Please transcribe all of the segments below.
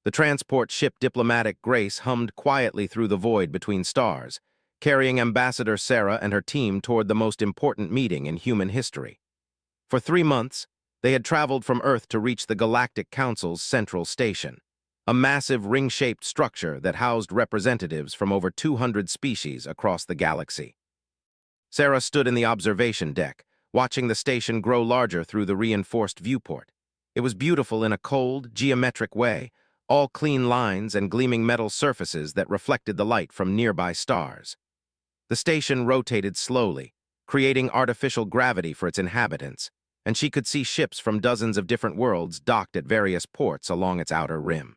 The transport ship Diplomatic Grace hummed quietly through the void between stars, carrying Ambassador Sarah and her team toward the most important meeting in human history. For 3 months, they had traveled from Earth to reach the Galactic Council's central station, a massive ring-shaped structure that housed representatives from over 200 species across the galaxy. Sarah stood in the observation deck, watching the station grow larger through the reinforced viewport. It was beautiful in a cold, geometric way, all clean lines and gleaming metal surfaces that reflected the light from nearby stars. The station rotated slowly, creating artificial gravity for its inhabitants, and she could see ships from dozens of different worlds docked at various ports along its outer rim.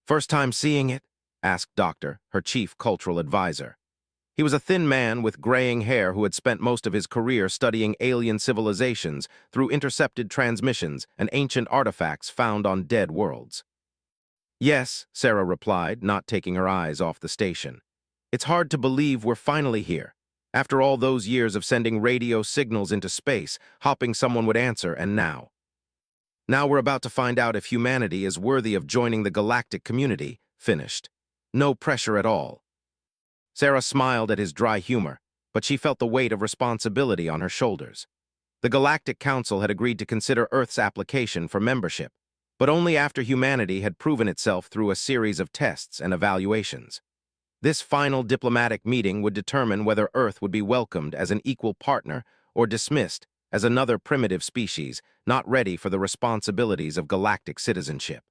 "First time seeing it?" asked Doctor, her chief cultural advisor. He was a thin man with graying hair who had spent most of his career studying alien civilizations through intercepted transmissions and ancient artifacts found on dead worlds. "Yes," Sarah replied, not taking her eyes off the station. "It's hard to believe we're finally here. After all those years of sending radio signals into space, hoping someone would answer, and now. Now we're about to find out if humanity is worthy of joining the galactic community." Finished. No pressure at all. Sarah smiled at his dry humor, but she felt the weight of responsibility on her shoulders. The Galactic Council had agreed to consider Earth's application for membership, but only after humanity had proven itself through a series of tests and evaluations. This final diplomatic meeting would determine whether Earth would be welcomed as an equal partner or dismissed as another primitive species not ready for the responsibilities of galactic citizenship.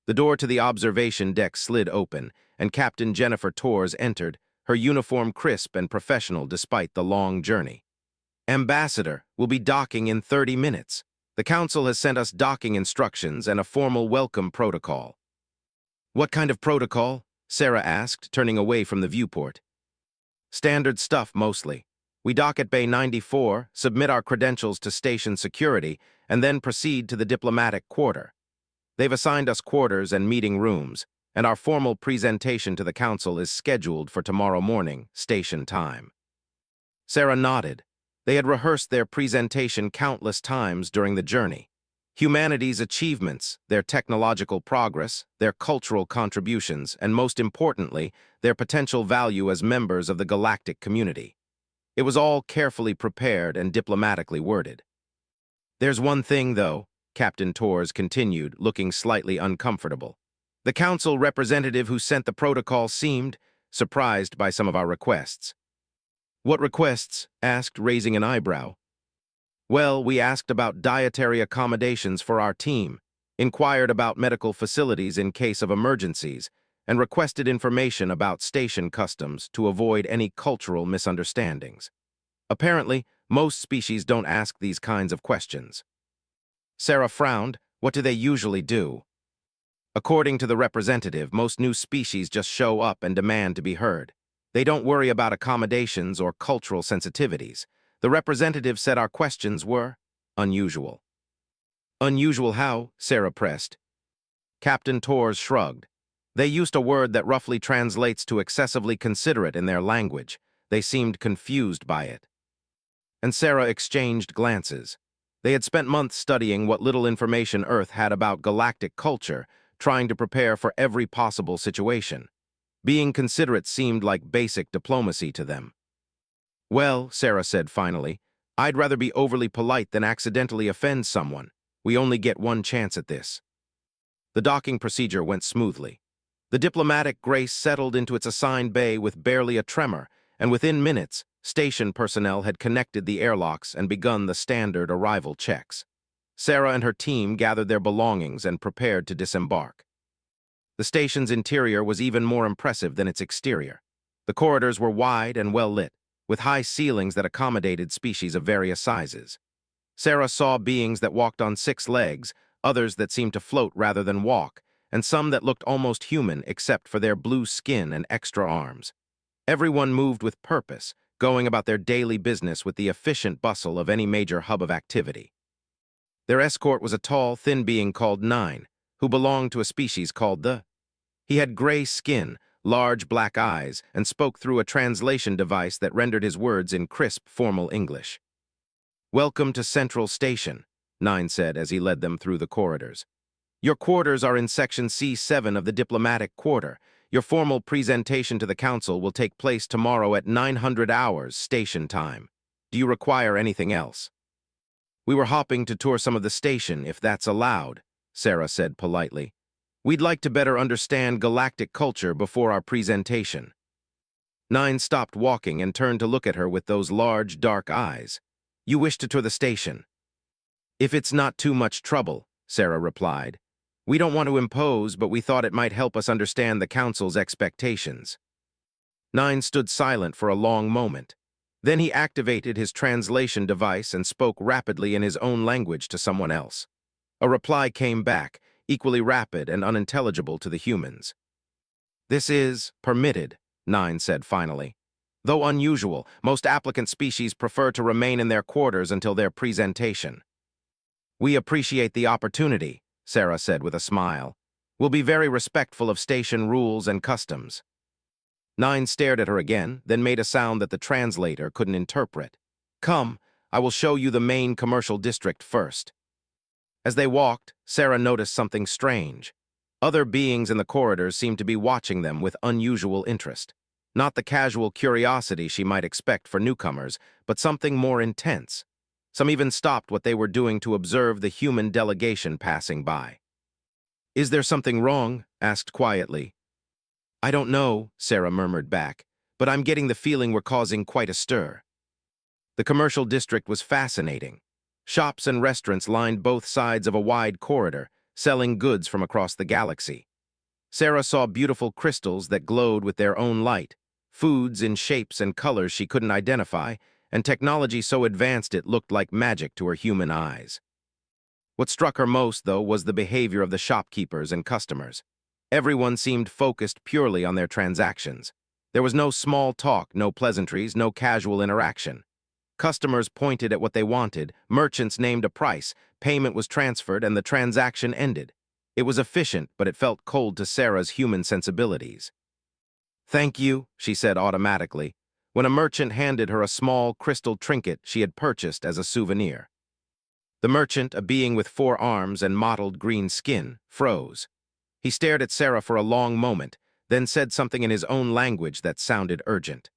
The door to the observation deck slid open, and Captain Jennifer Torres entered, her uniform crisp and professional despite the long journey. "Ambassador, we'll be docking in 30 minutes. The Council has sent us docking instructions and a formal welcome protocol." "What kind of protocol?" Sarah asked, turning away from the viewport. "Standard stuff, mostly. We dock at Bay 94, submit our credentials to station security, and then proceed to the diplomatic quarter. They've assigned us quarters and meeting rooms, and our formal presentation to the Council is scheduled for tomorrow morning, station time." Sarah nodded. They had rehearsed their presentation countless times during the journey. Humanity's achievements, their technological progress, their cultural contributions, and most importantly, their potential value as members of the galactic community. It was all carefully prepared and diplomatically worded. "There's one thing, though," Captain Torres continued, looking slightly uncomfortable. "The Council representative who sent the protocol seemed surprised by some of our requests." "What requests?" asked, raising an eyebrow. "Well, we asked about dietary accommodations for our team, inquired about medical facilities in case of emergencies, and requested information about station customs to avoid any cultural misunderstandings. Apparently, most species don't ask these kinds of questions." Sarah frowned. "What do they usually do?" "According to the representative, most new species just show up and demand to be heard. They don't worry about accommodations or cultural sensitivities. The representative said our questions were unusual." "Unusual how?" Sarah pressed. Captain Torres shrugged. "They used a word that roughly translates to excessively considerate in their language. They seemed confused by it." And Sarah exchanged glances. They had spent months studying what little information Earth had about galactic culture, trying to prepare for every possible situation. Being considerate seemed like basic diplomacy to them. "Well," Sarah said finally, "I'd rather be overly polite than accidentally offend someone. We only get one chance at this." The docking procedure went smoothly. The Diplomatic Grace settled into its assigned bay with barely a tremor, and within minutes, station personnel had connected the airlocks and begun the standard arrival checks. Sarah and her team gathered their belongings and prepared to disembark. The station's interior was even more impressive than its exterior. The corridors were wide and well lit, with high ceilings that accommodated species of various sizes. Sarah saw beings that walked on 6 legs, others that seemed to float rather than walk, and some that looked almost human except for their blue skin and extra arms. Everyone moved with purpose, going about their daily business with the efficient bustle of any major hub of activity. Their escort was a tall, thin being called Nine, who belonged to a species called the. He had gray skin, large black eyes, and spoke through a translation device that rendered his words in crisp, formal English. "Welcome to Central Station," Nine said as he led them through the corridors. Your quarters are in Section C7 of the Diplomatic Quarter. Your formal presentation to the Council will take place tomorrow at 900 hours station time. Do you require anything else? We were hoping to tour some of the station, if that's allowed, Sarah said politely. We'd like to better understand galactic culture before our presentation. Nine stopped walking and turned to look at her with those large, dark eyes. You wish to tour the station? If it's not too much trouble, Sarah replied. We don't want to impose, but we thought it might help us understand the Council's expectations. Nine stood silent for a long moment. Then he activated his translation device and spoke rapidly in his own language to someone else. A reply came back, equally rapid and unintelligible to the humans. This is permitted, Nine said finally. Though unusual, most applicant species prefer to remain in their quarters until their presentation. We appreciate the opportunity, Sarah said with a smile. We'll be very respectful of station rules and customs. Nine stared at her again, then made a sound that the translator couldn't interpret. Come, I will show you the main commercial district first. As they walked, Sarah noticed something strange. Other beings in the corridors seemed to be watching them with unusual interest. Not the casual curiosity she might expect for newcomers, but something more intense. Some even stopped what they were doing to observe the human delegation passing by. Is there something wrong? Asked quietly. I don't know, Sarah murmured back, but I'm getting the feeling we're causing quite a stir. The commercial district was fascinating. Shops and restaurants lined both sides of a wide corridor, selling goods from across the galaxy. Sarah saw beautiful crystals that glowed with their own light, foods in shapes and colors she couldn't identify, and technology so advanced it looked like magic to her human eyes. What struck her most, though, was the behavior of the shopkeepers and customers. Everyone seemed focused purely on their transactions. There was no small talk, no pleasantries, no casual interaction. Customers pointed at what they wanted, merchants named a price, payment was transferred, and the transaction ended. It was efficient, but it felt cold to Sarah's human sensibilities. Thank you, she said automatically, when a merchant handed her a small crystal trinket she had purchased as a souvenir. The merchant, a being with 4 arms and mottled green skin, froze. He stared at Sarah for a long moment, then said something in his own language that sounded urgent.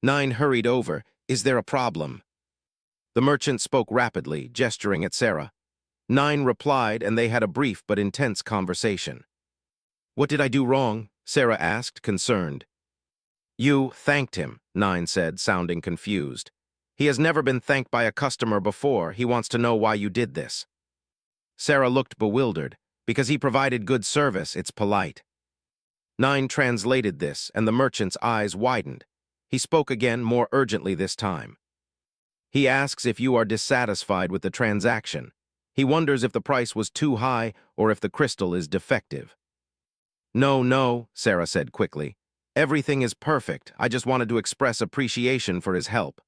Nine hurried over. Is there a problem? The merchant spoke rapidly, gesturing at Sarah. Nine replied, and they had a brief but intense conversation. What did I do wrong? Sarah asked, concerned. You thanked him, Nine said, sounding confused. He has never been thanked by a customer before. He wants to know why you did this. Sarah looked bewildered. Because he provided good service, it's polite. Nine translated this, and the merchant's eyes widened. He spoke again, more urgently this time. He asks if you are dissatisfied with the transaction. He wonders if the price was too high or if the crystal is defective. No, Sarah said quickly. Everything is perfect. I just wanted to express appreciation for his help.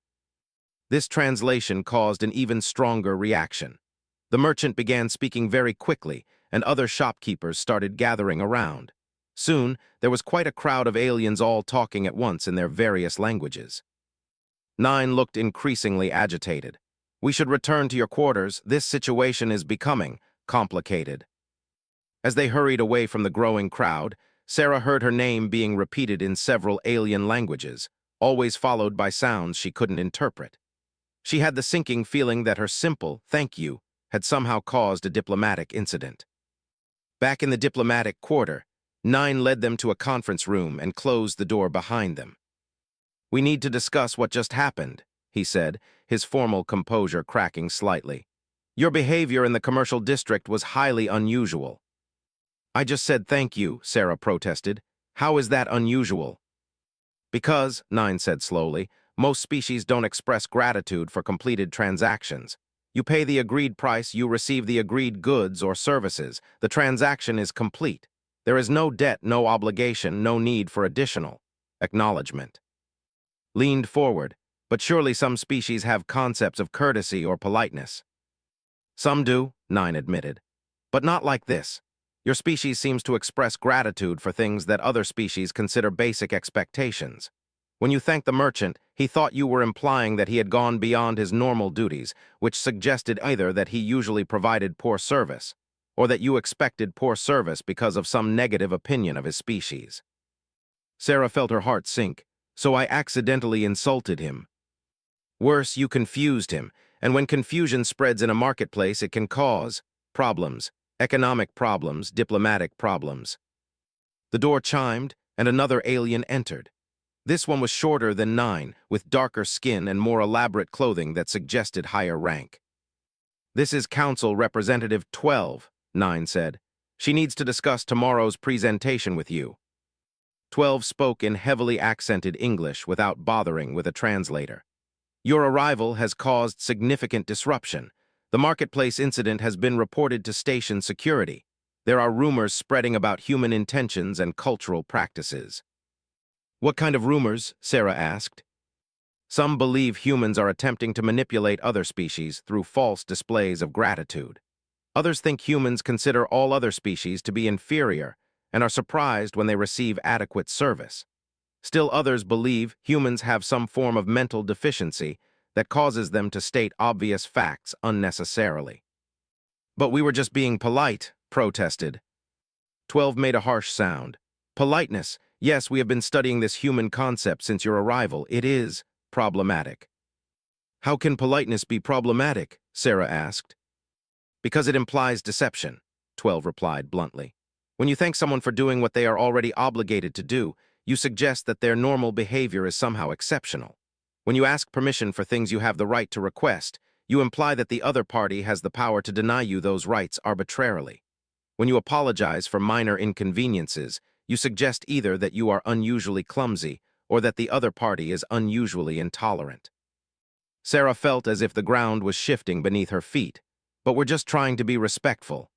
This translation caused an even stronger reaction. The merchant began speaking very quickly, and other shopkeepers started gathering around. Soon, there was quite a crowd of aliens all talking at once in their various languages. Nine looked increasingly agitated. We should return to your quarters. This situation is becoming complicated. As they hurried away from the growing crowd, Sarah heard her name being repeated in several alien languages, always followed by sounds she couldn't interpret. She had the sinking feeling that her simple thank you had somehow caused a diplomatic incident. Back in the diplomatic quarter, Nine led them to a conference room and closed the door behind them. We need to discuss what just happened, he said, his formal composure cracking slightly. Your behavior in the commercial district was highly unusual. I just said thank you, Sarah protested. How is that unusual? Because, Nine said slowly, most species don't express gratitude for completed transactions. You pay the agreed price, you receive the agreed goods or services. The transaction is complete. There is no debt, no obligation, no need for additional acknowledgement. Leaned forward, but surely some species have concepts of courtesy or politeness. Some do, Nine admitted, but not like this. Your species seems to express gratitude for things that other species consider basic expectations. When you thanked the merchant, he thought you were implying that he had gone beyond his normal duties, which suggested either that he usually provided poor service, or that you expected poor service because of some negative opinion of his species. Sarah felt her heart sink. So I accidentally insulted him. Worse, you confused him, and when confusion spreads in a marketplace, it can cause problems, economic problems, diplomatic problems. The door chimed, and another alien entered. This one was shorter than 9, with darker skin and more elaborate clothing that suggested higher rank. This is Council Representative 12, 9 said. She needs to discuss tomorrow's presentation with you. 12 spoke in heavily accented English without bothering with a translator. Your arrival has caused significant disruption. The marketplace incident has been reported to station security. There are rumors spreading about human intentions and cultural practices. What kind of rumors? Sarah asked. Some believe humans are attempting to manipulate other species through false displays of gratitude. Others think humans consider all other species to be inferior and are surprised when they receive adequate service. Still others believe humans have some form of mental deficiency that causes them to state obvious facts unnecessarily. But we were just being polite, protested. 12 made a harsh sound. Politeness. Yes, we have been studying this human concept since your arrival. It is problematic. How can politeness be problematic? Sarah asked. Because it implies deception, 12 replied bluntly. When you thank someone for doing what they are already obligated to do, you suggest that their normal behavior is somehow exceptional. When you ask permission for things you have the right to request, you imply that the other party has the power to deny you those rights arbitrarily. When you apologize for minor inconveniences, you suggest either that you are unusually clumsy or that the other party is unusually intolerant. Sarah felt as if the ground was shifting beneath her feet, but we're just trying to be respectful.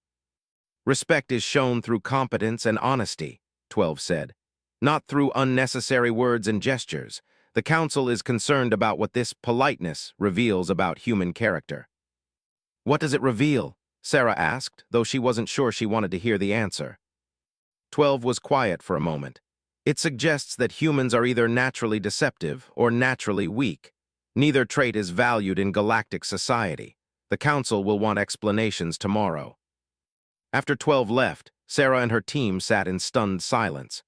Respect is shown through competence and honesty, 12 said. Not through unnecessary words and gestures. The Council is concerned about what this politeness reveals about human character. What does it reveal? Sarah asked, though she wasn't sure she wanted to hear the answer. 12 was quiet for a moment. It suggests that humans are either naturally deceptive or naturally weak. Neither trait is valued in galactic society. The Council will want explanations tomorrow. After 12 left, Sarah and her team sat in stunned silence.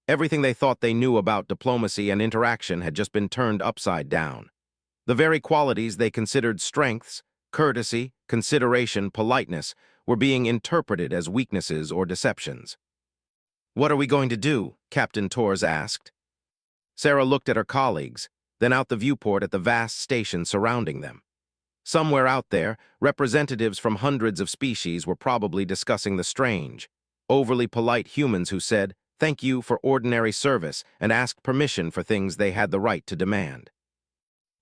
Everything they thought they knew about diplomacy and interaction had just been turned upside down. The very qualities they considered strengths, courtesy, consideration, politeness, were being interpreted as weaknesses or deceptions. What are we going to do? Captain Torres asked. Sarah looked at her colleagues, then out the viewport at the vast station surrounding them. Somewhere out there, representatives from hundreds of species were probably discussing the strange, overly polite humans who said, "Thank you for ordinary service," and asked permission for things they had the right to demand.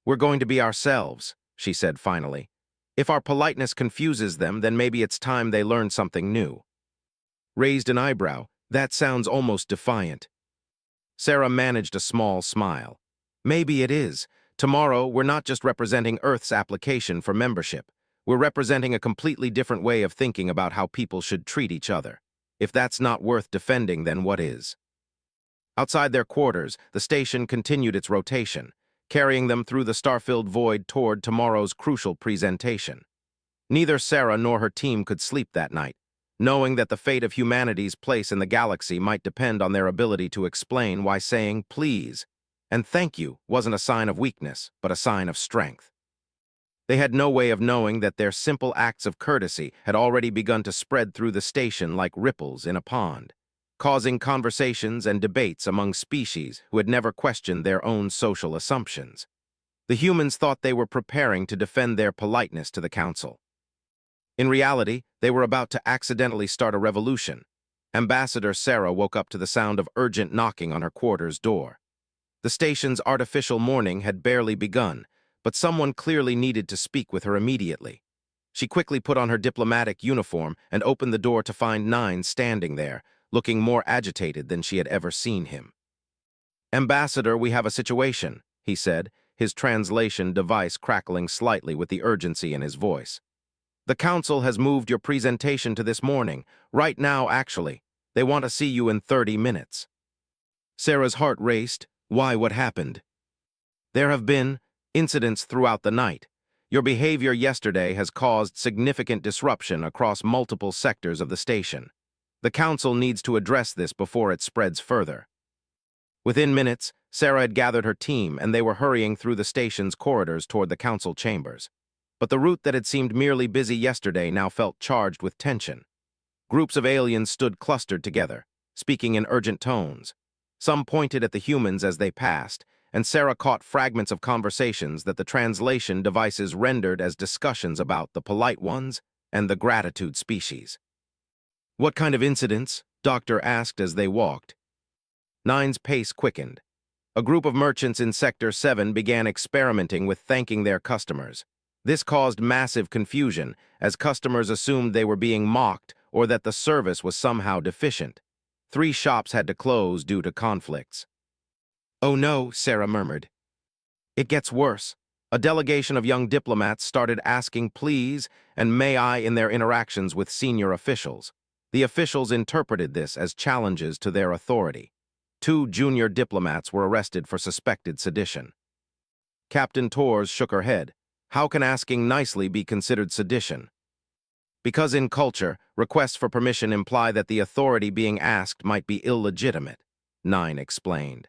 We're going to be ourselves, she said finally. If our politeness confuses them, then maybe it's time they learn something new. Raised an eyebrow. That sounds almost defiant. Sarah managed a small smile. Maybe it is. Tomorrow, we're not just representing Earth's application for membership. We're representing a completely different way of thinking about how people should treat each other. If that's not worth defending, then what is? Outside their quarters, the station continued its rotation, carrying them through the star-filled void toward tomorrow's crucial presentation. Neither Sarah nor her team could sleep that night, knowing that the fate of humanity's place in the galaxy might depend on their ability to explain why saying please and thank you wasn't a sign of weakness, but a sign of strength. They had no way of knowing that their simple acts of courtesy had already begun to spread through the station like ripples in a pond, causing conversations and debates among species who had never questioned their own social assumptions. The humans thought they were preparing to defend their politeness to the Council. In reality, they were about to accidentally start a revolution. Ambassador Sarah woke up to the sound of urgent knocking on her quarters door. The station's artificial morning had barely begun, but someone clearly needed to speak with her immediately. She quickly put on her diplomatic uniform and opened the door to find 9 standing there, looking more agitated than she had ever seen him. "Ambassador, we have a situation," he said, his translation device crackling slightly with the urgency in his voice. "The Council has moved your presentation to this morning, right now actually. They want to see you in 30 minutes. Sarah's heart raced. Why, what happened? There have been incidents throughout the night. Your behavior yesterday has caused significant disruption across multiple sectors of the station. The Council needs to address this before it spreads further. Within minutes, Sarah had gathered her team and they were hurrying through the station's corridors toward the Council chambers. But the route that had seemed merely busy yesterday now felt charged with tension. Groups of aliens stood clustered together, speaking in urgent tones. Some pointed at the humans as they passed, and Sarah caught fragments of conversations that the translation devices rendered as discussions about the polite ones and the gratitude species. "What kind of incidents?" Doctor asked as they walked. Nine's pace quickened. A group of merchants in Sector 7 began experimenting with thanking their customers. This caused massive confusion, as customers assumed they were being mocked or that the service was somehow deficient. 3 shops had to close due to conflicts. "Oh no," Sarah murmured. "It gets worse." A delegation of young diplomats started asking please and may I in their interactions with senior officials. The officials interpreted this as challenges to their authority. 2 junior diplomats were arrested for suspected sedition. Captain Torres shook her head. How can asking nicely be considered sedition? Because in culture, requests for permission imply that the authority being asked might be illegitimate, Nine explained.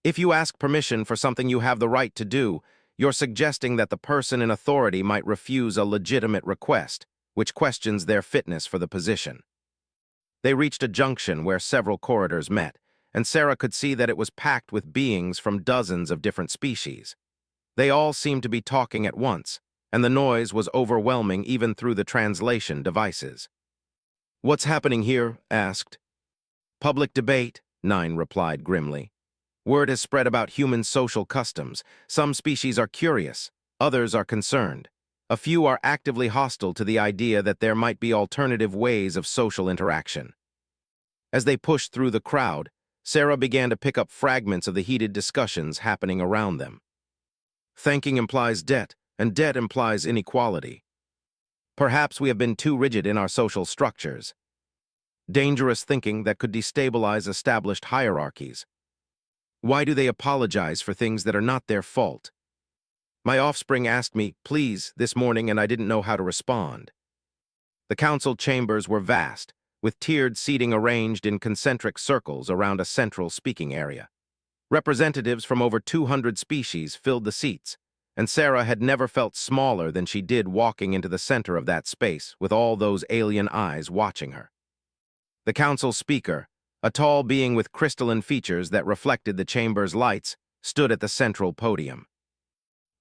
If you ask permission for something you have the right to do, you're suggesting that the person in authority might refuse a legitimate request, which questions their fitness for the position. They reached a junction where several corridors met, and Sarah could see that it was packed with beings from dozens of different species. They all seemed to be talking at once, and the noise was overwhelming even through the translation devices. "What's happening here?" asked. "Public debate," Nine replied grimly. "Word has spread about human social customs. Some species are curious, others are concerned. A few are actively hostile to the idea that there might be alternative ways of social interaction." As they pushed through the crowd, Sarah began to pick up fragments of the heated discussions happening around them. Thanking implies debt, and debt implies inequality. Perhaps we have been too rigid in our social structures. Dangerous thinking that could destabilize established hierarchies. Why do they apologize for things that are not their fault? My offspring asked me, please, this morning, and I didn't know how to respond. The council chambers were vast, with tiered seating arranged in concentric circles around a central speaking area. Representatives from over 200 species filled the seats, and Sarah had never felt smaller than she did walking into the center of that space with all those alien eyes watching her. The council speaker, a tall being with crystalline features that reflected the chamber's lights, stood at the central podium.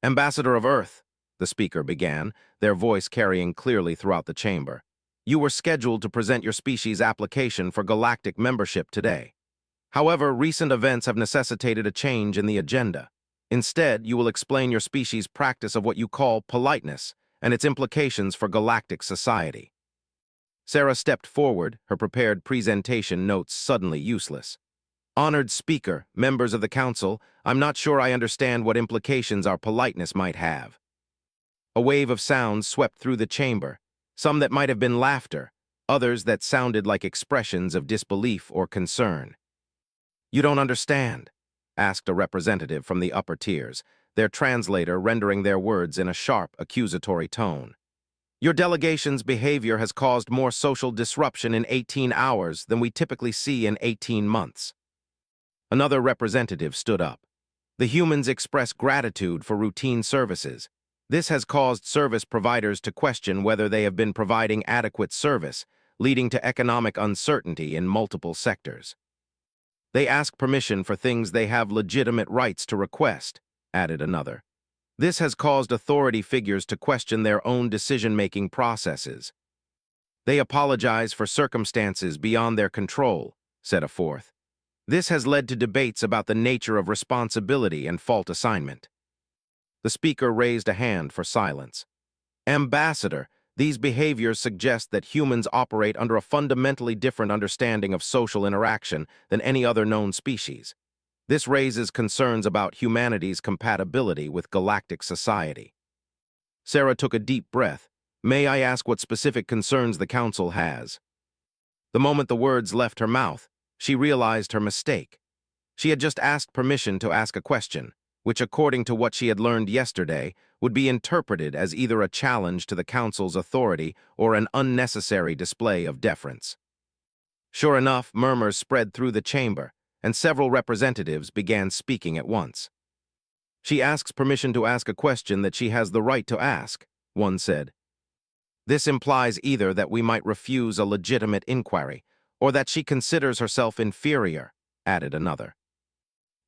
"Ambassador of Earth," the speaker began, their voice carrying clearly throughout the chamber, "you were scheduled to present your species' application for galactic membership today. However, recent events have necessitated a change in the agenda. Instead, you will explain your species' practice of what you call politeness and its implications for galactic society." Sarah stepped forward, her prepared presentation notes suddenly useless. "Honored speaker, members of the council, I'm not sure I understand what implications our politeness might have." A wave of sounds swept through the chamber, some that might have been laughter, others that sounded like expressions of disbelief or concern. "You don't understand?" asked a representative from the upper tiers, their translator rendering their words in a sharp, accusatory tone. "Your delegation's behavior has caused more social disruption in 18 hours than we typically see in 18 months. Another representative stood up. "The humans express gratitude for routine services. This has caused service providers to question whether they have been providing adequate service, leading to economic uncertainty in multiple sectors. They ask permission for things they have legitimate rights to request," added another. "This has caused authority figures to question their own decision-making processes. They apologize for circumstances beyond their control," said a fourth. "This has led to debates about the nature of responsibility and fault assignment." The speaker raised a hand for silence. "Ambassador, these behaviors suggest that humans operate under a fundamentally different understanding of social interaction than any other known species. This raises concerns about humanity's compatibility with galactic society." Sarah took a deep breath. "May I ask what specific concerns the council has?" The moment the words left her mouth, she realized her mistake. She had just asked permission to ask a question, which, according to what she had learned yesterday, would be interpreted as either a challenge to the Council's authority or an unnecessary display of deference. Sure enough, murmurs spread through the chamber, and several representatives began speaking at once. "She asks permission to ask a question that she has the right to ask," one said. "This implies either that we might refuse a legitimate inquiry, or that she considers herself inferior," added another.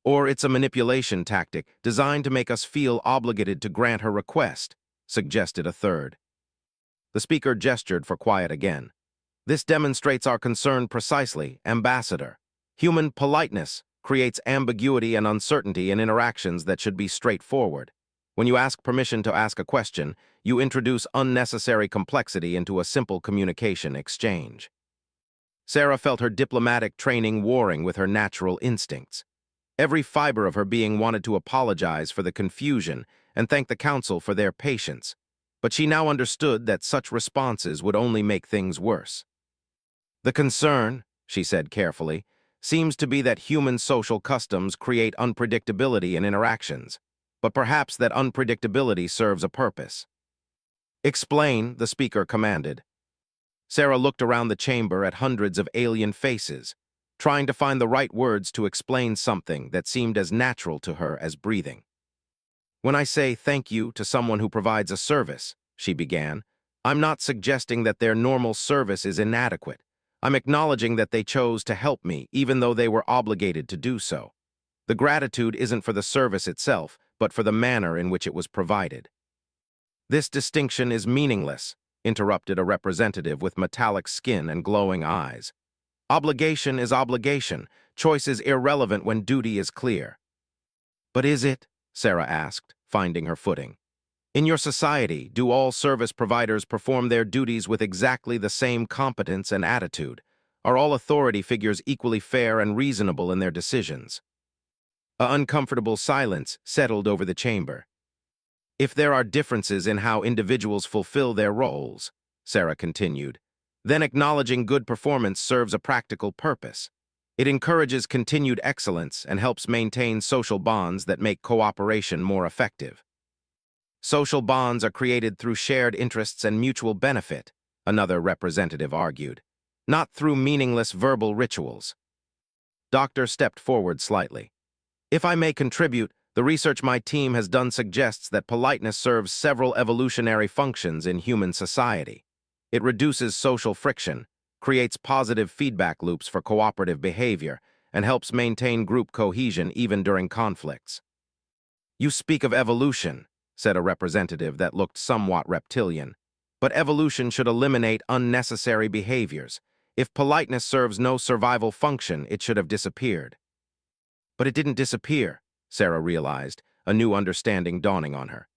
"Or it's a manipulation tactic designed to make us feel obligated to grant her request," suggested a third. The speaker gestured for quiet again. "This demonstrates our concern precisely, Ambassador. Human politeness creates ambiguity and uncertainty in interactions that should be straightforward. When you ask permission to ask a question, you introduce unnecessary complexity into a simple communication exchange." Sarah felt her diplomatic training warring with her natural instincts. Every fiber of her being wanted to apologize for the confusion and thank the Council for their patience, but she now understood that such responses would only make things worse. "The concern," she said carefully, "seems to be that human social customs create unpredictability in interactions, but perhaps that unpredictability serves a purpose." "Explain," the speaker commanded. Sarah looked around the chamber at hundreds of alien faces, trying to find the right words to explain something that seemed as natural to her as breathing. "When I say thank you to someone who provides a service," she began, "I'm not suggesting that their normal service is inadequate. I'm acknowledging that they chose to help me, even though they were obligated to do so. The gratitude isn't for the service itself, but for the manner in which it was provided." "This distinction is meaningless," interrupted a representative with metallic skin and glowing eyes. "Obligation is obligation. Choice is irrelevant when duty is clear." "But is it?" Sarah asked, finding her footing. "In your society, do all service providers perform their duties with exactly the same competence and attitude? Are all authority figures equally fair and reasonable in their decisions?" An uncomfortable silence settled over the chamber. "If there are differences in how individuals fulfill their roles," Sarah continued, "then acknowledging good performance serves a practical purpose. It encourages continued excellence and helps maintain social bonds that make cooperation more effective." "Social bonds are created through shared interests and mutual benefit," another representative argued, "not through meaningless verbal rituals." Doctor stepped forward slightly. "If I may contribute, the research my team has done suggests that politeness serves several evolutionary functions in human society. It reduces social friction, creates positive feedback loops for cooperative behavior, and helps maintain group cohesion even during conflicts." "You speak of evolution," said a representative that looked somewhat reptilian, "but evolution should eliminate unnecessary behaviors. If politeness serves no survival function, it should have disappeared." "But it didn't disappear," Sarah realized, a new understanding dawning on her.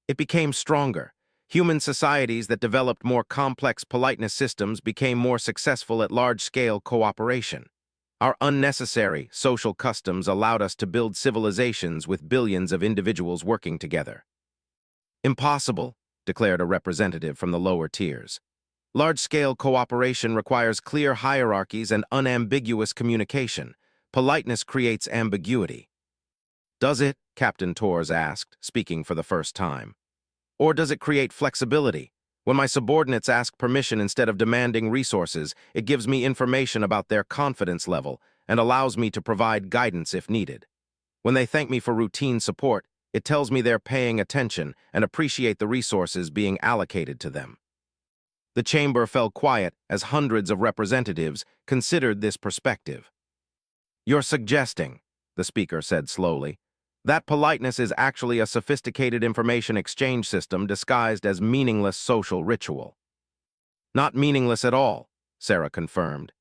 "It became stronger. Human societies that developed more complex politeness systems became more successful at large-scale cooperation. Our unnecessary social customs allowed us to build civilizations with billions of individuals working together." "Impossible," declared a representative from the lower tiers. "Large-scale cooperation requires clear hierarchies and unambiguous communication. Politeness creates ambiguity." "Does it?" Captain Torres asked, speaking for the first time. "Or does it create flexibility? When my subordinates ask permission instead of demanding resources, it gives me information about their confidence level and allows me to provide guidance if needed. When they thank me for routine support, it tells me they're paying attention and appreciate the resources being allocated to them." The chamber fell quiet as hundreds of representatives considered this perspective. "You're suggesting," the speaker said slowly, "that politeness is actually a sophisticated information exchange system disguised as meaningless social ritual." "Not meaningless at all," Sarah confirmed.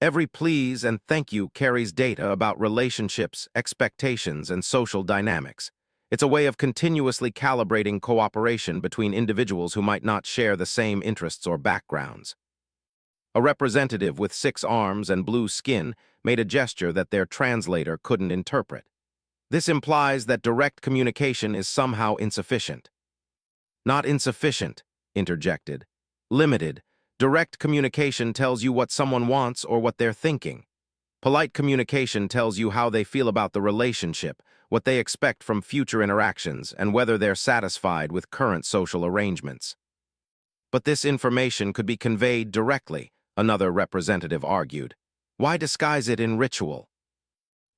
"Every please and thank you carries data about relationships, expectations, and social dynamics. It's a way of continuously calibrating cooperation between individuals who might not share the same interests or backgrounds." A representative with 6 arms and blue skin made a gesture that their translator couldn't interpret. "This implies that direct communication is somehow insufficient." "Not insufficient," interjected. "Limited. Direct communication tells you what someone wants or what they're thinking. Polite communication tells you how they feel about the relationship, what they expect from future interactions, and whether they're satisfied with current social arrangements. But this information could be conveyed directly, another representative argued. Why disguise it in ritual?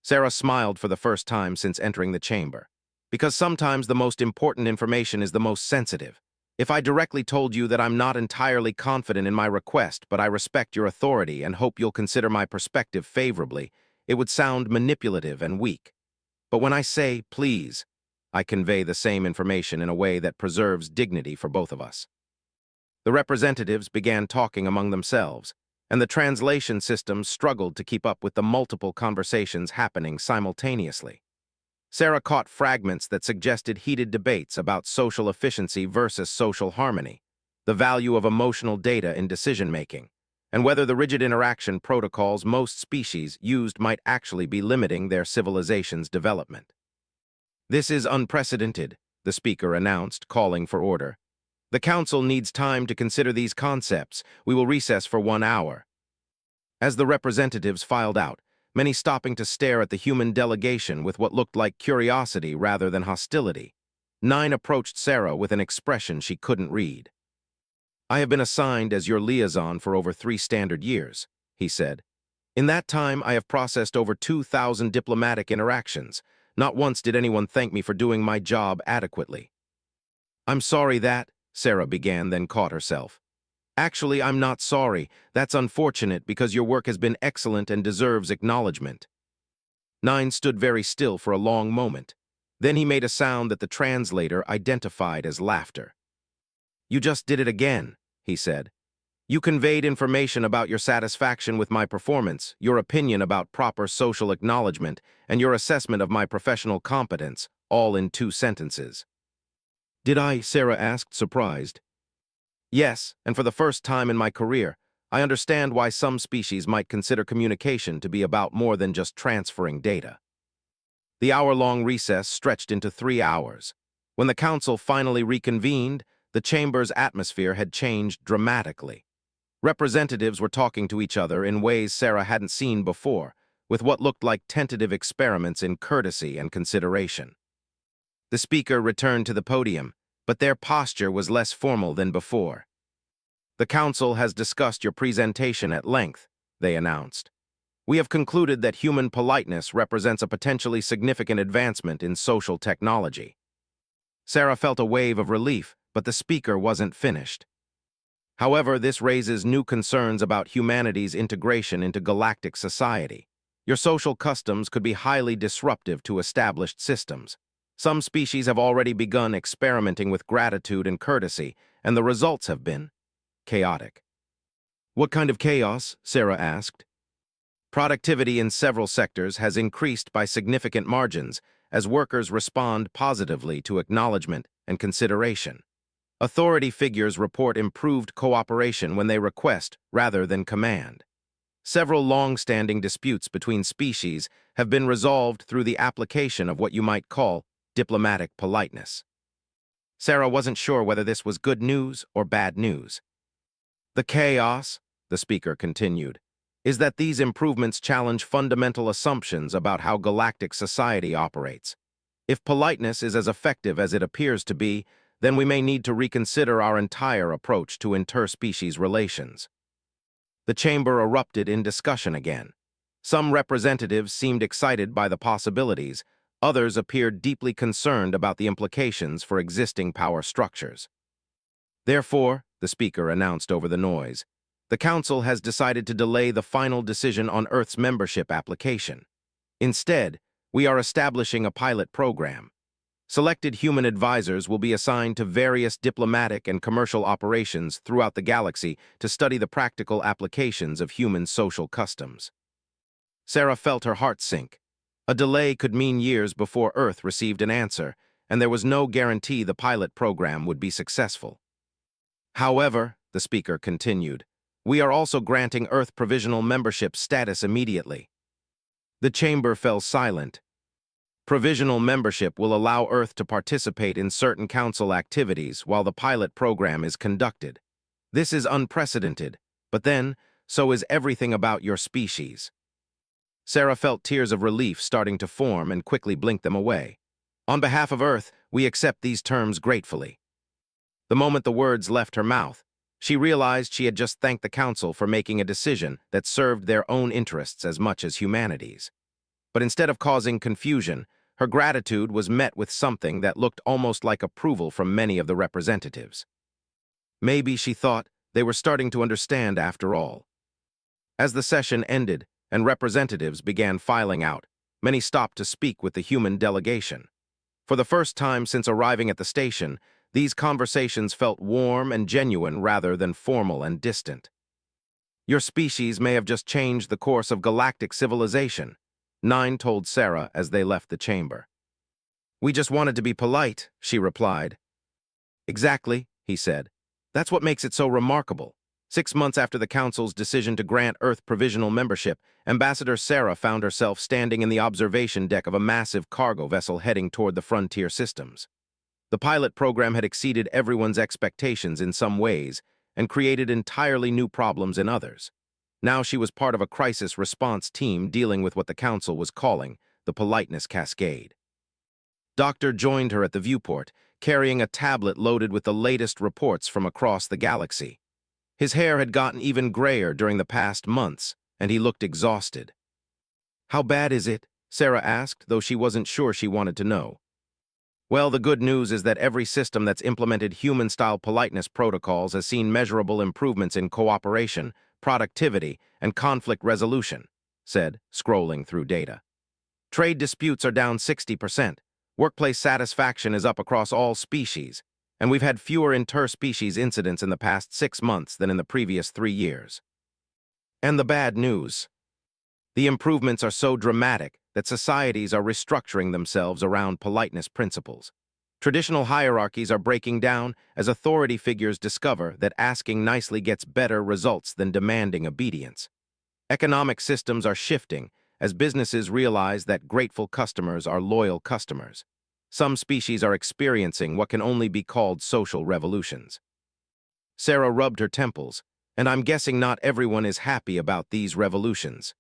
Sarah smiled for the first time since entering the chamber. Because sometimes the most important information is the most sensitive. If I directly told you that I'm not entirely confident in my request, but I respect your authority and hope you'll consider my perspective favorably, it would sound manipulative and weak. But when I say, please, I convey the same information in a way that preserves dignity for both of us. The representatives began talking among themselves, and the translation system struggled to keep up with the multiple conversations happening simultaneously. Sarah caught fragments that suggested heated debates about social efficiency versus social harmony, the value of emotional data in decision-making, and whether the rigid interaction protocols most species used might actually be limiting their civilization's development. This is unprecedented, the speaker announced, calling for order. The council needs time to consider these concepts. We will recess for 1 hour. As the representatives filed out, many stopping to stare at the human delegation with what looked like curiosity rather than hostility, 9 approached Sarah with an expression she couldn't read. I have been assigned as your liaison for over 3 standard years, he said. In that time, I have processed over 2,000 diplomatic interactions. Not once did anyone thank me for doing my job adequately. I'm sorry that, Sarah began, then caught herself. Actually, I'm not sorry. That's unfortunate because your work has been excellent and deserves acknowledgement. 9 stood very still for a long moment. Then he made a sound that the translator identified as laughter. You just did it again, he said. You conveyed information about your satisfaction with my performance, your opinion about proper social acknowledgement, and your assessment of my professional competence, all in 2 sentences. Did I? Sarah asked, surprised. Yes, and for the first time in my career, I understand why some species might consider communication to be about more than just transferring data. The hour-long recess stretched into 3 hours. When the council finally reconvened, the chamber's atmosphere had changed dramatically. Representatives were talking to each other in ways Sarah hadn't seen before, with what looked like tentative experiments in courtesy and consideration. The speaker returned to the podium, but their posture was less formal than before. The council has discussed your presentation at length, they announced. We have concluded that human politeness represents a potentially significant advancement in social technology. Sarah felt a wave of relief, but the speaker wasn't finished. However, this raises new concerns about humanity's integration into galactic society. Your social customs could be highly disruptive to established systems. Some species have already begun experimenting with gratitude and courtesy, and the results have been chaotic. What kind of chaos? Sarah asked. Productivity in several sectors has increased by significant margins as workers respond positively to acknowledgement and consideration. Authority figures report improved cooperation when they request rather than command. Several long-standing disputes between species have been resolved through the application of what you might call diplomatic politeness. Sarah wasn't sure whether this was good news or bad news. The chaos, the speaker continued, is that these improvements challenge fundamental assumptions about how galactic society operates. If politeness is as effective as it appears to be, then we may need to reconsider our entire approach to interspecies relations. The chamber erupted in discussion again. Some representatives seemed excited by the possibilities, others appeared deeply concerned about the implications for existing power structures. Therefore, the speaker announced over the noise, the Council has decided to delay the final decision on Earth's membership application. Instead, we are establishing a pilot program. Selected human advisors will be assigned to various diplomatic and commercial operations throughout the galaxy to study the practical applications of human social customs. Sarah felt her heart sink. A delay could mean years before Earth received an answer, and there was no guarantee the pilot program would be successful. However, the speaker continued, we are also granting Earth provisional membership status immediately. The chamber fell silent. Provisional membership will allow Earth to participate in certain Council activities while the pilot program is conducted. This is unprecedented, but then, so is everything about your species. Sarah felt tears of relief starting to form and quickly blinked them away. On behalf of Earth, we accept these terms gratefully. The moment the words left her mouth, she realized she had just thanked the Council for making a decision that served their own interests as much as humanity's. But instead of causing confusion, her gratitude was met with something that looked almost like approval from many of the representatives. Maybe, she thought, they were starting to understand after all. As the session ended and representatives began filing out, many stopped to speak with the human delegation. For the first time since arriving at the station, these conversations felt warm and genuine rather than formal and distant. Your species may have just changed the course of galactic civilization, Nine told Sarah as they left the chamber. We just wanted to be polite, she replied. Exactly, he said. That's what makes it so remarkable. 6 months after the Council's decision to grant Earth provisional membership, Ambassador Sarah found herself standing in the observation deck of a massive cargo vessel heading toward the frontier systems. The pilot program had exceeded everyone's expectations in some ways and created entirely new problems in others. Now she was part of a crisis response team dealing with what the Council was calling the Politeness Cascade. Doctor joined her at the viewport, carrying a tablet loaded with the latest reports from across the galaxy. His hair had gotten even grayer during the past months, and he looked exhausted. How bad is it? Sarah asked, though she wasn't sure she wanted to know. Well, the good news is that every system that's implemented human-style politeness protocols has seen measurable improvements in cooperation, productivity, and conflict resolution, said, scrolling through data. Trade disputes are down 60%, workplace satisfaction is up across all species, and we've had fewer interspecies incidents in the past 6 months than in the previous 3 years. And the bad news. The improvements are so dramatic that societies are restructuring themselves around politeness principles. Traditional hierarchies are breaking down as authority figures discover that asking nicely gets better results than demanding obedience. Economic systems are shifting as businesses realize that grateful customers are loyal customers. Some species are experiencing what can only be called social revolutions. Sarah rubbed her temples, and I'm guessing not everyone is happy about these revolutions.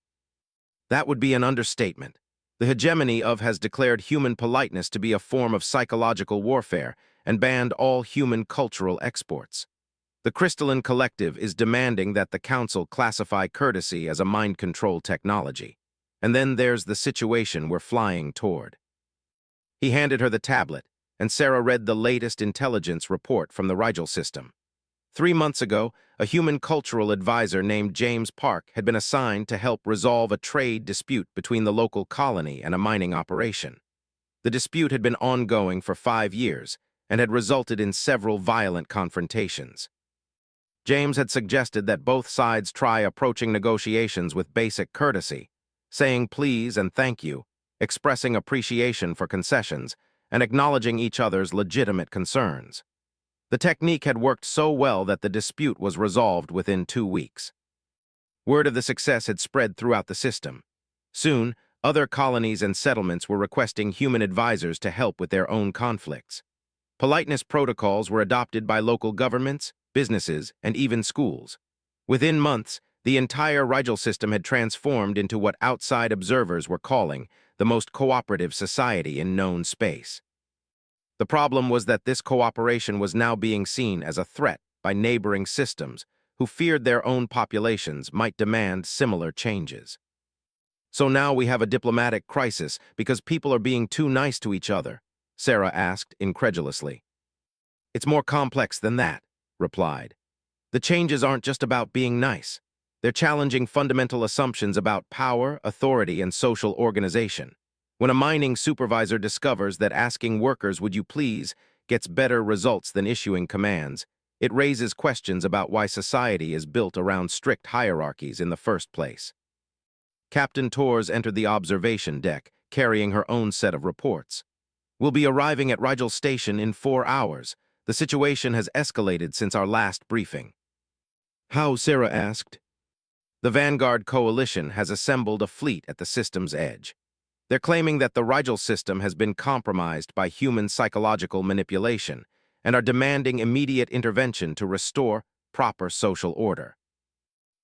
That would be an understatement. The hegemony of has declared human politeness to be a form of psychological warfare and banned all human cultural exports. The Crystalline Collective is demanding that the Council classify courtesy as a mind control technology. And then there's the situation we're flying toward. He handed her the tablet, and Sarah read the latest intelligence report from the Rigel system. 3 months ago, a human cultural advisor named James Park had been assigned to help resolve a trade dispute between the local colony and a mining operation. The dispute had been ongoing for 5 years and had resulted in several violent confrontations. James had suggested that both sides try approaching negotiations with basic courtesy, saying please and thank you, expressing appreciation for concessions, and acknowledging each other's legitimate concerns. The technique had worked so well that the dispute was resolved within 2 weeks. Word of the success had spread throughout the system. Soon, other colonies and settlements were requesting human advisors to help with their own conflicts. Politeness protocols were adopted by local governments, businesses, and even schools. Within months, the entire Rigel system had transformed into what outside observers were calling the most cooperative society in known space. The problem was that this cooperation was now being seen as a threat by neighboring systems who feared their own populations might demand similar changes. So now we have a diplomatic crisis because people are being too nice to each other, Sarah asked incredulously. It's more complex than that, replied. The changes aren't just about being nice. They're challenging fundamental assumptions about power, authority, and social organization. When a mining supervisor discovers that asking workers, would you please, gets better results than issuing commands, it raises questions about why society is built around strict hierarchies in the first place. Captain Torres entered the observation deck, carrying her own set of reports. We'll be arriving at Rigel Station in 4 hours. The situation has escalated since our last briefing. How? Sarah asked. The Vanguard Coalition has assembled a fleet at the system's edge. They're claiming that the Rigel system has been compromised by human psychological manipulation and are demanding immediate intervention to restore proper social order.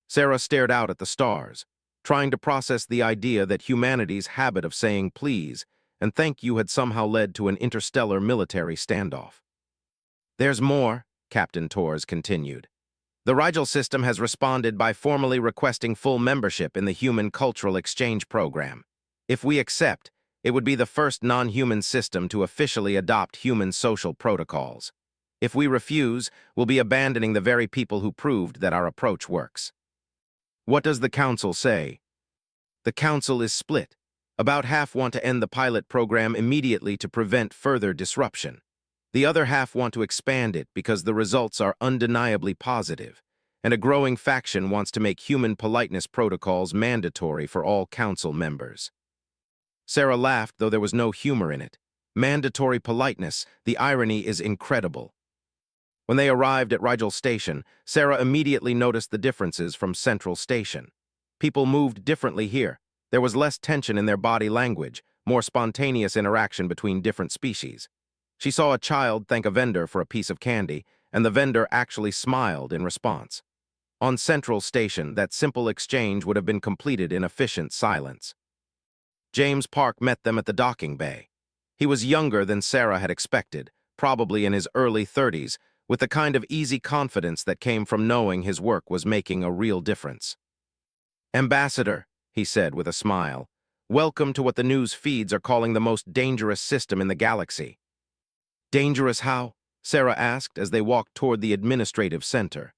Sarah stared out at the stars. trying to process the idea that humanity's habit of saying please and thank you had somehow led to an interstellar military standoff. There's more, Captain Torres continued. The Rigel system has responded by formally requesting full membership in the Human Cultural Exchange Program. If we accept, it would be the first non-human system to officially adopt human social protocols. If we refuse, we'll be abandoning the very people who proved that our approach works. What does the Council say? The Council is split. About half want to end the pilot program immediately to prevent further disruption. The other half want to expand it because the results are undeniably positive, and a growing faction wants to make human politeness protocols mandatory for all Council members. Sarah laughed, though there was no humor in it. Mandatory politeness, the irony is incredible. When they arrived at Rigel Station, Sarah immediately noticed the differences from Central Station. People moved differently here. There was less tension in their body language, more spontaneous interaction between different species. She saw a child thank a vendor for a piece of candy, and the vendor actually smiled in response. On Central Station, that simple exchange would have been completed in efficient silence. James Park met them at the docking bay. He was younger than Sarah had expected, probably in his early 30s, with the kind of easy confidence that came from knowing his work was making a real difference. "Ambassador," he said with a smile, "welcome to what the news feeds are calling the most dangerous system in the galaxy." "Dangerous how?" Sarah asked as they walked toward the administrative center.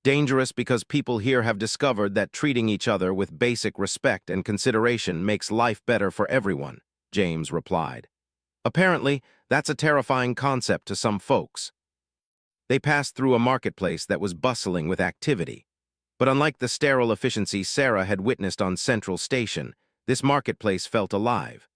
"Dangerous because people here have discovered that treating each other with basic respect and consideration makes life better for everyone," James replied. "Apparently, that's a terrifying concept to some folks." They passed through a marketplace that was bustling with activity. But unlike the sterile efficiency Sarah had witnessed on Central Station, this marketplace felt alive.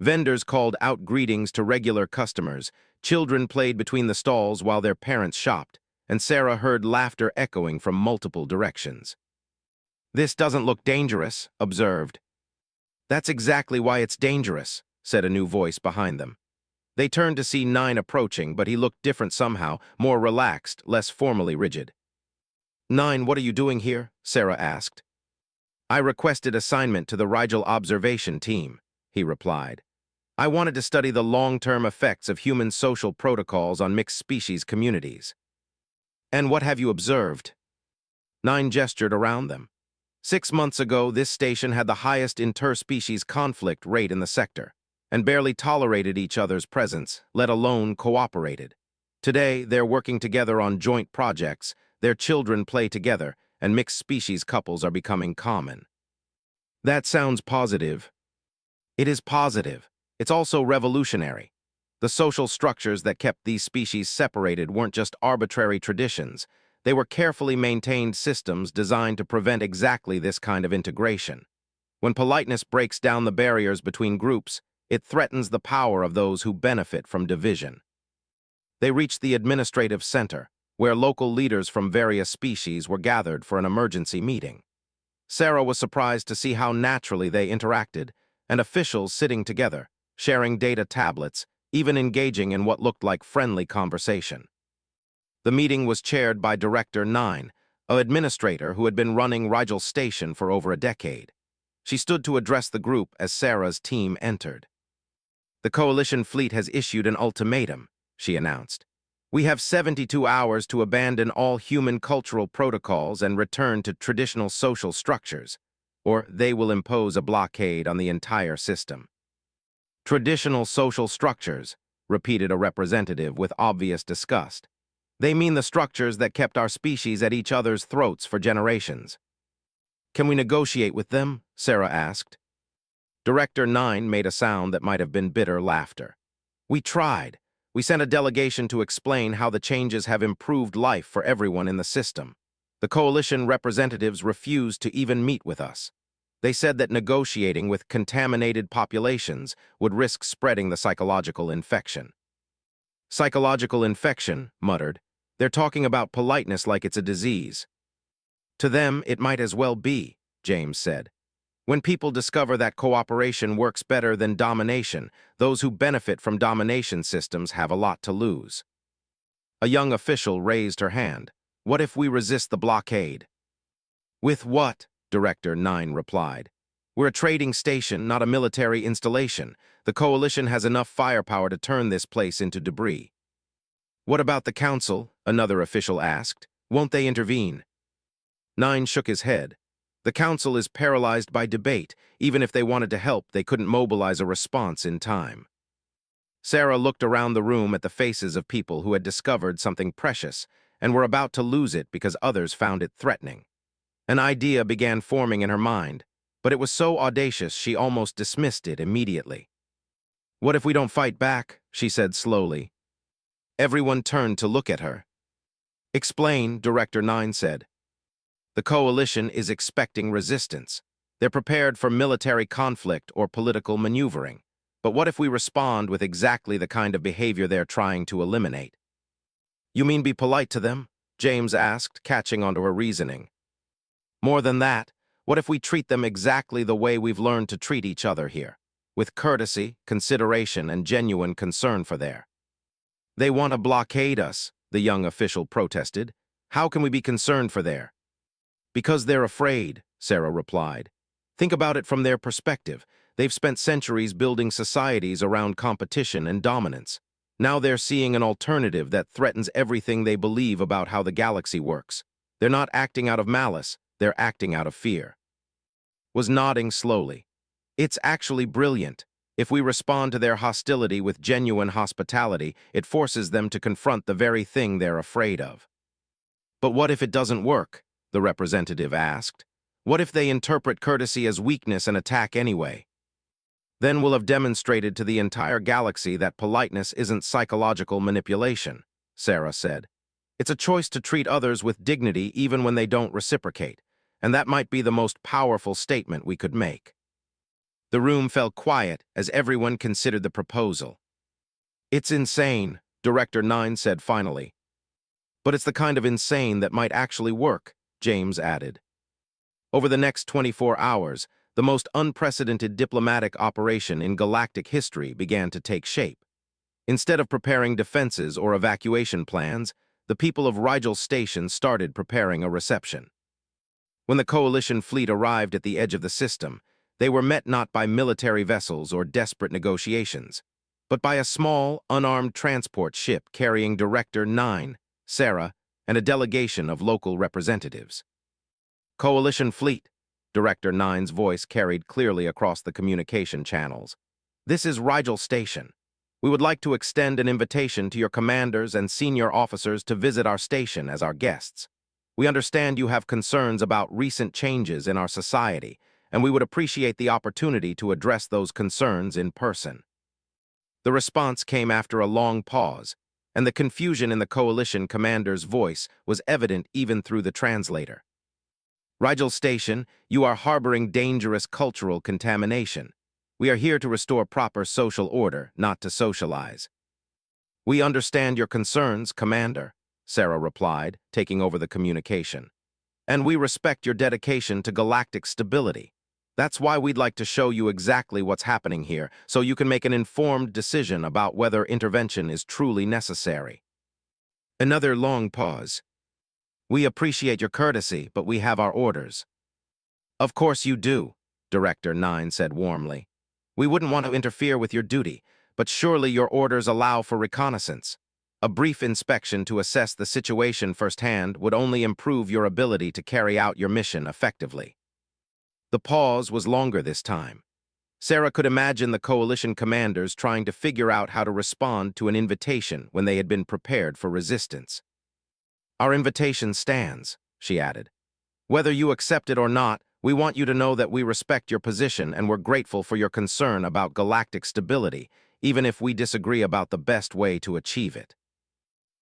Vendors called out greetings to regular customers, children played between the stalls while their parents shopped, and Sarah heard laughter echoing from multiple directions. "This doesn't look dangerous," observed. "That's exactly why it's dangerous," said a new voice behind them. They turned to see Nine approaching, but he looked different somehow, more relaxed, less formally rigid. "Nine, what are you doing here?" Sarah asked. "I requested assignment to the Rigel observation team," he replied. "I wanted to study the long-term effects of human social protocols on mixed-species communities." "And what have you observed?" Nine gestured around them. 6 months ago, this station had the highest interspecies conflict rate in the sector, and barely tolerated each other's presence, let alone cooperated. Today, they're working together on joint projects, their children play together, and mixed-species couples are becoming common. "That sounds positive." "It is positive. It's also revolutionary. The social structures that kept these species separated weren't just arbitrary traditions. They were carefully maintained systems designed to prevent exactly this kind of integration. When politeness breaks down the barriers between groups, it threatens the power of those who benefit from division." They reached the administrative center, where local leaders from various species were gathered for an emergency meeting. Sarah was surprised to see how naturally they interacted, and officials sitting together, sharing data tablets, even engaging in what looked like friendly conversation. The meeting was chaired by Director 9, an administrator who had been running Rigel Station for over a decade. She stood to address the group as Sarah's team entered. "The Coalition fleet has issued an ultimatum," she announced. "We have 72 hours to abandon all human cultural protocols and return to traditional social structures, or they will impose a blockade on the entire system." "Traditional social structures," repeated a representative with obvious disgust. "They mean the structures that kept our species at each other's throats for generations." "Can we negotiate with them?" Sarah asked. Director 9 made a sound that might have been bitter laughter. "We tried. We sent a delegation to explain how the changes have improved life for everyone in the system. The Coalition representatives refused to even meet with us. They said that negotiating with contaminated populations would risk spreading the psychological infection." "Psychological infection," muttered. "They're talking about politeness like it's a disease." "To them, it might as well be," James said. "When people discover that cooperation works better than domination, those who benefit from domination systems have a lot to lose." A young official raised her hand. "What if we resist the blockade?" "With what?" Director 9 replied. We're a trading station, not a military installation. The Coalition has enough firepower to turn this place into debris. What about the Council? Another official asked. Won't they intervene? 9 shook his head. The Council is paralyzed by debate. Even if they wanted to help, they couldn't mobilize a response in time. Sarah looked around the room at the faces of people who had discovered something precious and were about to lose it because others found it threatening. An idea began forming in her mind, but it was so audacious she almost dismissed it immediately. What if we don't fight back? She said slowly. Everyone turned to look at her. Explain, Director 9 said. The Coalition is expecting resistance. They're prepared for military conflict or political maneuvering. But what if we respond with exactly the kind of behavior they're trying to eliminate? You mean be polite to them? James asked, catching onto her reasoning. More than that, what if we treat them exactly the way we've learned to treat each other here, with courtesy, consideration, and genuine concern for their? They want to blockade us, the young official protested. How can we be concerned for their? Because they're afraid, Sarah replied. Think about it from their perspective. They've spent centuries building societies around competition and dominance. Now they're seeing an alternative that threatens everything they believe about how the galaxy works. They're not acting out of malice, they're acting out of fear. Was nodding slowly. It's actually brilliant. If we respond to their hostility with genuine hospitality, it forces them to confront the very thing they're afraid of. But what if it doesn't work? The representative asked. What if they interpret courtesy as weakness and attack anyway? Then we'll have demonstrated to the entire galaxy that politeness isn't psychological manipulation, Sarah said. It's a choice to treat others with dignity even when they don't reciprocate, and that might be the most powerful statement we could make. The room fell quiet as everyone considered the proposal. It's insane, Director 9 said finally. But it's the kind of insane that might actually work, James added. Over the next 24 hours, the most unprecedented diplomatic operation in galactic history began to take shape. Instead of preparing defenses or evacuation plans, the people of Rigel Station started preparing a reception. When the Coalition fleet arrived at the edge of the system, they were met not by military vessels or desperate negotiations, but by a small, unarmed transport ship carrying Director 9, Sarah, and a delegation of local representatives. Coalition fleet, Director 9's voice carried clearly across the communication channels. This is Rigel Station. We would like to extend an invitation to your commanders and senior officers to visit our station as our guests. We understand you have concerns about recent changes in our society, and we would appreciate the opportunity to address those concerns in person. The response came after a long pause, and the confusion in the Coalition commander's voice was evident even through the translator. Rigel Station, you are harboring dangerous cultural contamination. We are here to restore proper social order, not to socialize. We understand your concerns, Commander, Sarah replied, taking over the communication. And we respect your dedication to galactic stability. That's why we'd like to show you exactly what's happening here, so you can make an informed decision about whether intervention is truly necessary. Another long pause. We appreciate your courtesy, but we have our orders. Of course you do, Director 9 said warmly. We wouldn't want to interfere with your duty, but surely your orders allow for reconnaissance. A brief inspection to assess the situation firsthand would only improve your ability to carry out your mission effectively. The pause was longer this time. Sarah could imagine the Coalition commanders trying to figure out how to respond to an invitation when they had been prepared for resistance. Our invitation stands, she added. Whether you accept it or not, we want you to know that we respect your position and we're grateful for your concern about galactic stability, even if we disagree about the best way to achieve it.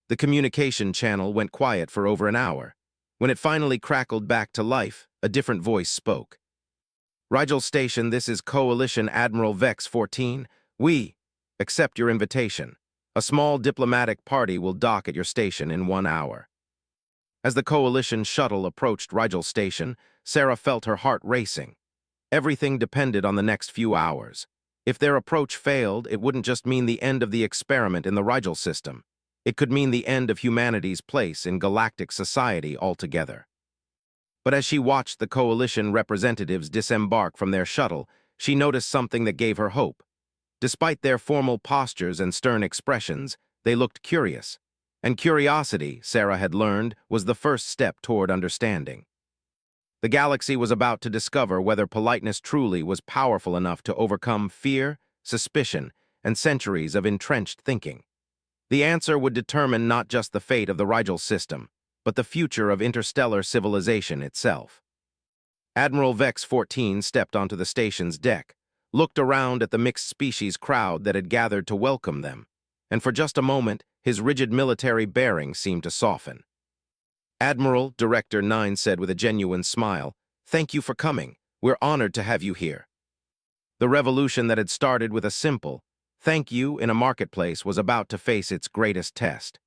The communication channel went quiet for over an hour. When it finally crackled back to life, a different voice spoke. Rigel Station, this is Coalition Admiral Vex 14. We accept your invitation. A small diplomatic party will dock at your station in 1 hour. As the Coalition shuttle approached Rigel Station, Sarah felt her heart racing. Everything depended on the next few hours. If their approach failed, it wouldn't just mean the end of the experiment in the Rigel system. It could mean the end of humanity's place in galactic society altogether. But as she watched the coalition representatives disembark from their shuttle, she noticed something that gave her hope. Despite their formal postures and stern expressions, they looked curious. And curiosity, Sarah had learned, was the first step toward understanding. The galaxy was about to discover whether politeness truly was powerful enough to overcome fear, suspicion, and centuries of entrenched thinking. The answer would determine not just the fate of the Rigel system, but the future of interstellar civilization itself. Admiral Vex 14 stepped onto the station's deck, looked around at the mixed-species crowd that had gathered to welcome them, and for just a moment, his rigid military bearing seemed to soften. Admiral, Director 9 said with a genuine smile, "Thank you for coming. We're honored to have you here." The revolution that had started with a simple, "Thank you" in a marketplace was about to face its greatest test.